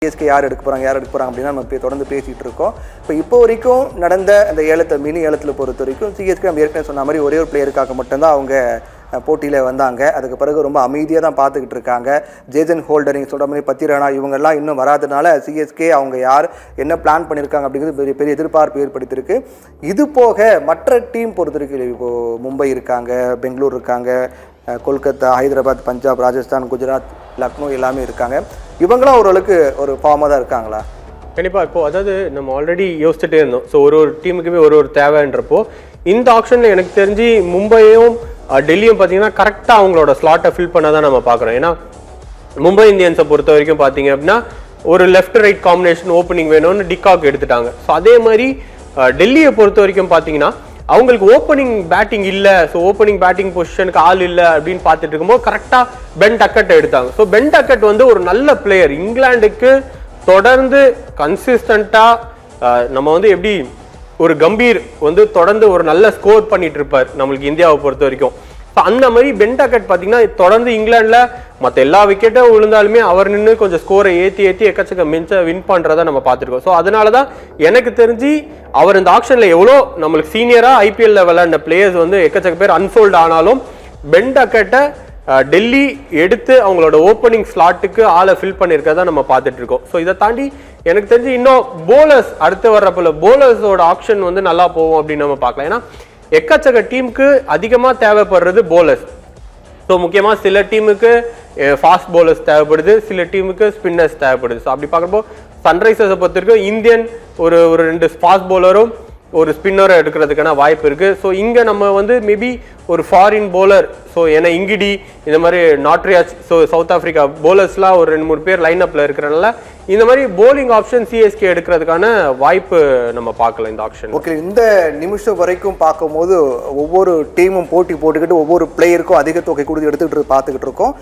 CSK யார் எடுக்க போகிறாங்க அப்படின்னா நம்ம தொடர்ந்து பேசிகிட்டு இருக்கோம். இப்போ வரைக்கும் நடந்த அந்த மினி ஏலத்தில் பொறுத்த வரைக்கும் சிஎஸ்கே நம்ம ஏற்கனவே சொன்ன மாதிரி ஒரே ஒரு பிளேயருக்காக மட்டும்தான் அவங்க போட்டியில் வந்தாங்க. அதுக்கு பிறகு ரொம்ப அமைதியாக தான் பார்த்துக்கிட்டு இருக்காங்க. ஜேசன் ஹோல்டர் நீங்கள் சொல்கிற மாதிரி பத்திரானா இவங்கெல்லாம் இன்னும் வராதனால சிஎஸ்கே அவங்க யார் என்ன பிளான் பண்ணியிருக்காங்க அப்படிங்கிறது பெரிய எதிர்பார்ப்பு ஏற்படுத்தியிருக்கு. இது போக மற்ற டீம் பொறுத்த வரைக்கும் இப்போது மும்பை இருக்காங்க, பெங்களூர் இருக்காங்க, கொல்கத்தா, ஹைதராபாத், பஞ்சாப், ராஜஸ்தான், குஜராத், லக்னோ எல்லாமே இருக்காங்க. இவங்களாம் ஓரளவுக்கு ஒரு ஃபார்மாக தான் இருக்காங்களா? கண்டிப்பாக. இப்போது அதாவது நம்ம ஆல்ரெடி யோசிச்சுட்டே இருந்தோம். ஸோ ஒரு டீமுக்குமே ஒரு தேவைன்றப்போ இந்த ஆப்ஷனில் எனக்கு தெரிஞ்சு மும்பையும் டெல்லியும் பார்த்தீங்கன்னா கரெக்டாக அவங்களோட ஸ்லாட்டை ஃபில் பண்ண தான் நம்ம பார்க்குறோம். ஏன்னா மும்பை இந்தியன்ஸை பொறுத்த வரைக்கும் பார்த்தீங்க அப்படின்னா ஒரு லெஃப்ட் ரைட் காம்பினேஷன் ஓப்பனிங் வேணும்னு டிகாக் எடுத்துட்டாங்க. ஸோ அதே மாதிரி டெல்லியை பொறுத்த வரைக்கும் பார்த்தீங்கன்னா அவங்களுக்கு ஓப்பனிங் பேட்டிங் இல்லை. ஸோ ஓப்பனிங் பேட்டிங் பொசிஷனுக்கு ஆள் இல்லை அப்படின்னு பார்த்துட்டு இருக்கும்போது கரெக்டாக பென் டக்கெட் எடுத்தாங்க. ஸோ பென் டக்கெட் வந்து ஒரு நல்ல பிளேயர். இங்கிலாந்துக்கு தொடர்ந்து கன்சிஸ்டண்ட்டாக நம்ம வந்து எப்படி ஒரு கம்பீர் வந்து தொடர்ந்து ஒரு நல்ல ஸ்கோர் பண்ணிட்டு இருப்பார் நம்மளுக்கு இந்தியாவை பொறுத்த வரைக்கும். ஸோ அந்த மாதிரி பென் டக்கெட் பார்த்தீங்கன்னா தொடர்ந்து இங்கிலாண்டில் மற்ற எல்லா விக்கெட்டும் விழுந்தாலுமே அவர் நின்று கொஞ்சம் ஸ்கோரை ஏற்றி எக்கச்சக்க மின்ச்சை வின் பண்ணுறதை நம்ம பார்த்துருக்கோம். ஸோ அதனால தான் எனக்கு தெரிஞ்சு அவர் இந்த ஆக்ஷனில் எவ்வளோ நம்மளுக்கு சீனியராக ஐபிஎல்ல விளையாண்ட பிளேயர்ஸ் வந்து எக்கச்சக்க பேர் அன்ஃபோல்ட் ஆனாலும் பென் டக்கெட்டை டெல்லி எடுத்து அவங்களோட ஓப்பனிங் ஸ்லாட்டுக்கு ஆளை ஃபில் பண்ணியிருக்கதான் நம்ம பார்த்துட்டு இருக்கோம். ஸோ இதை தாண்டி எனக்கு தெரிஞ்சு இன்னும் போலர்ஸ் அடுத்து வர்றப்போல போலர்ஸோட ஆப்ஷன் வந்து நல்லா போகும் அப்படின்னு நம்ம பார்க்கலாம். ஏன்னா எக்கச்சக்க டீமுக்கு அதிகமாக தேவைப்படுறது போலர்ஸ். ஸோ முக்கியமாக சில டீமுக்கு ஃபாஸ்ட் போலர்ஸ் தேவைப்படுது, சில டீமுக்கு ஸ்பின்னர்ஸ் தேவைப்படுது. ஸோ அப்படி பார்க்குறப்போ சன்ரைசர்ஸை பொறுத்த வரைக்கும் இந்தியன் ஒரு 2 ஃபாஸ்ட் போலரும் ஒரு ஸ்பின்னரை எடுக்கிறதுக்கான வாய்ப்பு இருக்குது. ஸோ இங்கே நம்ம வந்து மேபி ஒரு ஃபாரின் போலர், ஸோ ஏன்னா இங்கிடி இந்த மாதிரி நாட்ரியாச், ஸோ சவுத் ஆஃப்ரிக்கா போலர்ஸ்லாம் ஒரு 2-3 பேர் லைன் அப்பில் இருக்கிறனால இந்த மாதிரி போலிங் ஆப்ஷன் சிஎஸ்கே எடுக்கிறதுக்கான வாய்ப்பு நம்ம பார்க்கலாம் இந்த ஆப்ஷன். ஓகே, இந்த நிமிஷம் வரைக்கும் பார்க்கும்போது ஒவ்வொரு டீமும் போட்டி போட்டுக்கிட்டு ஒவ்வொரு பிளேயருக்கும் அதிக தொகை கொடுத்து எடுத்துக்கிட்டு பார்த்துக்கிட்டு இருக்கோம்.